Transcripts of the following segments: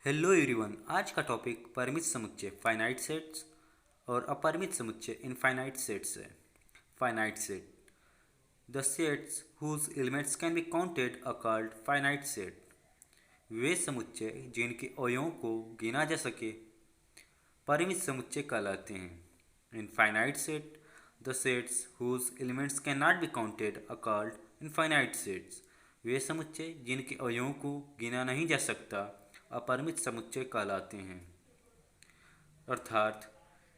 Hello everyone. आज का topic परिमित समुच्चय फाइनाइट सेट्स और अपरिमित समुच्चय इनफाइनाइट सेट्स है। Finite set the sets whose elements can be counted are called finite set. वे समुच्चय जिनके अवयवों को गिना जा सके परिमित समुच्चय कहलाते हैं। Infinite set the sets whose elements can not be counted are called infinite sets. वे समुच्चय जिनके अवयवों को गिना नहीं जा सकता अपरिमित समुच्चय कहलाते हैं। अर्थात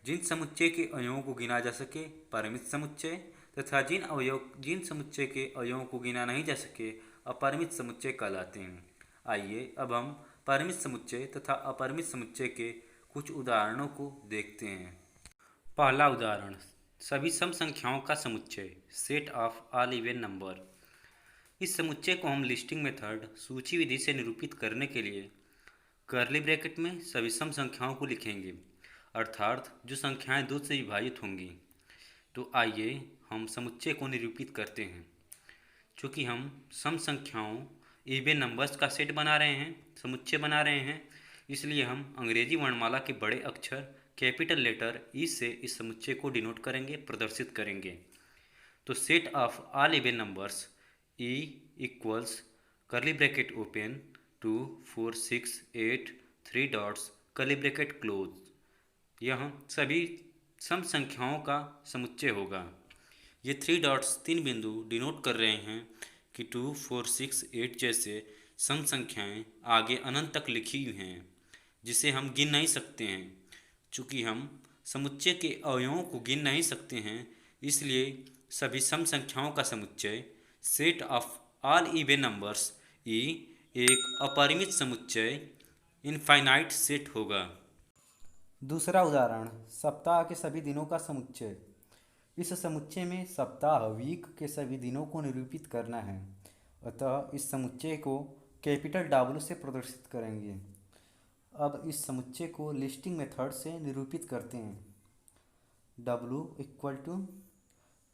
जिन समुच्चय के अवयवों को गिना जा सके परिमित समुच्चय तथा जिन समुच्चय के अवयवों को गिना नहीं जा सके अपरिमित समुच्चय कहलाते हैं। आइए अब हम परिमित समुच्चय तथा अपरिमित समुच्चय के कुछ उदाहरणों को देखते हैं। पहला उदाहरण, सभी सम संख्याओं का समुच्चय set of all even number. इस समुच्चय को हम लिस्टिंग मेथड सूची विधि से निरूपित करने के लिए कर्ली ब्रैकेट में सभी सम संख्याओं को लिखेंगे, अर्थात जो संख्याएं 2 से विभाजित होंगी। तो आइए हम समुच्चय को निरूपित करते हैं। चूँकि हम सम संख्याओं इवन नंबर्स का सेट बना रहे हैं, समुच्चय बना रहे हैं, इसलिए हम अंग्रेजी वर्णमाला के बड़े अक्षर कैपिटल लेटर ई से इस समुच्चय को डिनोट करेंगे, प्रदर्शित करेंगे। तो set of all even numbers E equals curly bracket open 2 4 6 8 3 dots curly bracket close. यह सभी सम संख्याओं का समुच्चय होगा। ये 3 डॉट्स 3 बिंदु डिनोट कर रहे हैं कि 2 4 6 8 जैसे सम संख्याएं आगे अनंत तक लिखी हुई हैं, जिसे हम गिन नहीं सकते हैं। चूँकि हम समुच्चय के अवयवों को गिन नहीं सकते हैं, इसलिए सभी सम संख्याओं का समुच्चय set of all even numbers ई एक अपरिमित समुच्चय इनफाइनाइट सेट होगा। दूसरा उदाहरण, सप्ताह के सभी दिनों का समुच्चय। इस समुच्चय में सप्ताह वीक के सभी दिनों को निरूपित करना है, अतः इस समुच्चय को कैपिटल W से प्रदर्शित करेंगे। अब इस समुच्चय को लिस्टिंग मेथड से निरूपित करते हैं। W equal to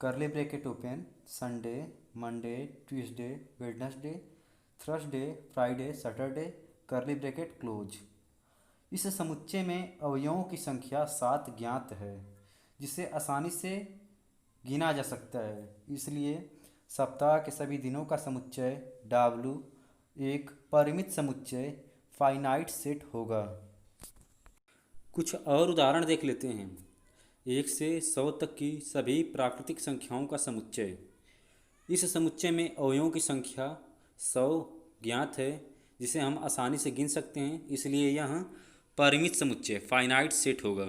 curly bracket open Sunday, Monday, Tuesday, Wednesday, Thursday, Friday, Saturday, curly bracket close. इस समुच्चय में अवयवों की संख्या 7 ज्ञात है, जिसे आसानी से गिना जा सकता है। इसलिए सप्ताह के सभी दिनों का समुच्चय W एक परिमित समुच्चय फाइनाइट सेट होगा। कुछ और उदाहरण देख लेते हैं। 1 से 100 तक की सभी प्राकृतिक संख्याओं का समुच्चय। इस समुच्चय में अवयवों की संख्या 100 ज्ञात है, जिसे हम आसानी से गिन सकते हैं, इसलिए यह परिमित समुच्चय फाइनाइट सेट होगा।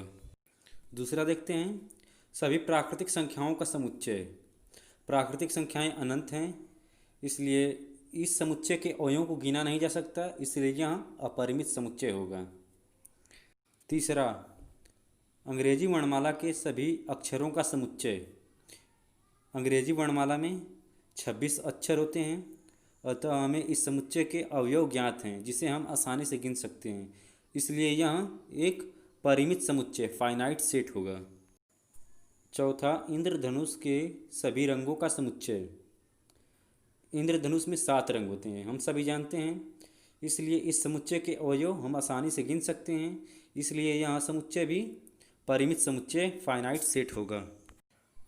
दूसरा देखते हैं, सभी प्राकृतिक संख्याओं का समुच्चय। प्राकृतिक संख्याएं अनंत हैं, इसलिए इस समुच्चय के अवयवों को गिना नहीं जा सकता, इसलिए यह अपरिमित समुच्चय होगा। तीसरा, अंग्रेजी वर्णमाला के सभी अक्षरों का समुच्चय। अंग्रेजी वर्णमाला में 26 अक्षर होते हैं, अतः हमें इस समुच्चय के अवयव ज्ञात हैं, जिसे हम आसानी से गिन सकते हैं, इसलिए यह एक परिमित समुच्चय फाइनाइट सेट होगा। चौथा, इंद्रधनुष के सभी रंगों का समुच्चय। इंद्रधनुष में 7 रंग होते हैं, हम सभी जानते हैं, इसलिए इस समुच्चय के अवयव हम आसानी से गिन सकते हैं, इसलिए यह समुच्चय भी परिमित समुच्चय फाइनाइट सेट होगा।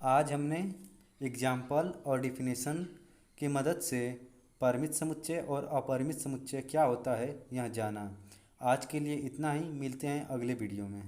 आज हमने एग्जाम्पल और डिफिनेशन की मदद से परिमित समुच्चय और अपरिमित समुच्चय क्या होता है यह जाना। आज के लिए इतना ही, मिलते हैं अगले वीडियो में।